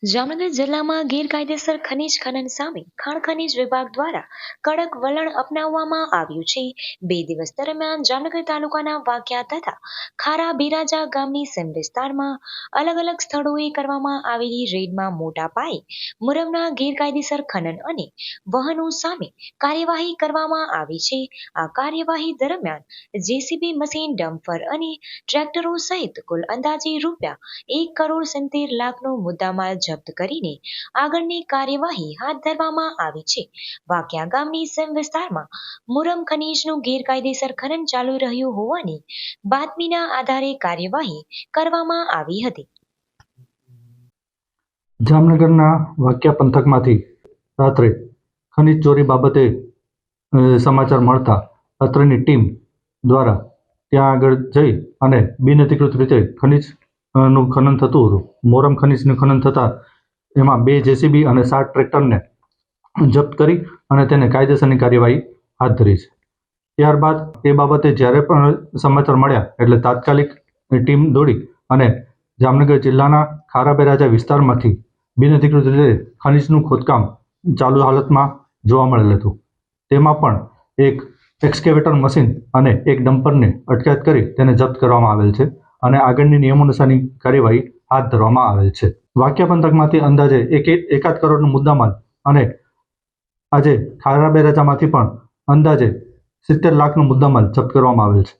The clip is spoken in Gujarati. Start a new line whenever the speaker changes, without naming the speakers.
જામનગર જિલ્લામાં ગેરકાયદેસર ખનીજ ખનન સામે ખાણ ખનીજ વિભાગ દ્વારા કડક વલણ અપનાવવામાં આવ્યું છે. 2 દિવસ દરમિયાન જામનગર તાલુકાના વાકિયા તથા ખારા બિરાજા ગામની સીમ વિસ્તારમાં અલગ-અલગ સ્થળોએ કરવામાં આવેલી રેડમાં મોટા પાયે મુરમના ગેરકાયદેસર ખનન અને વહનો સામે કાર્યવાહી કરવામાં આવી છે. આ કાર્યવાહી દરમિયાન જેસીબી મશીન, ડમ્પર અને ટ્રેક્ટરો સહિત કુલ અંદાજે રૂ. 1,70,00,000નો મુદ્દામાલ જપ્ત કરીને આગળની કાર્યવાહી હાથ ધરવામાં આવી છે. વાકિયા ગામની સીમ વિસ્તારમાં મુરમ ખનીજનું ગેરકાયદેસર ખનન ચાલુ રહ્યું હોવાની બાતમીના આધારે કાર્યવાહી કરવામાં આવી હતી.
જામનગરના વાકિયા પંથકમાંથી રાત્રે ખનીજ ચોરી બાબતે સમાચાર મળતા અત્રેની ટીમ દ્વારા ત્યાં આગળ જઈ અને બિનઅધિકૃત રીતે ખનીજનું ખનન થતું હતું. મોરમ ખનીજનું ખનન થતાં એમાં 2 જેસીબી અને 7 ટ્રેક્ટરને જપ્ત કરી અને તેને કાયદેસરની કાર્યવાહી હાથ ધરી છે. ત્યારબાદ એ બાબતે જ્યારે પણ સમાચાર મળ્યા એટલે તાત્કાલિક ટીમ દોડી અને જામનગર જિલ્લાના ખારા બિરાજા વિસ્તારમાંથી બિનઅધિકૃત રીતે ખનીજનું ખોદકામ ચાલુ હાલતમાં જોવા મળેલ હતું. તેમાં પણ એક એક્સ્કેવેટર મશીન અને એક ડમ્પરને અટકાયત કરી તેને જપ્ત કરવામાં આવેલ છે અને આગળની નિયમોનુસારની કાર્યવાહી હાથ ધરવામાં આવેલ છે. વાકિયા પંથકમાંથી અંદાજે 1 કરોડનો મુદ્દામાલ અને આજે ખારા બિરાજામાંથી પણ અંદાજે 70 લાખનો મુદ્દામાલ જપ્ત કરવામાં આવેલ છે.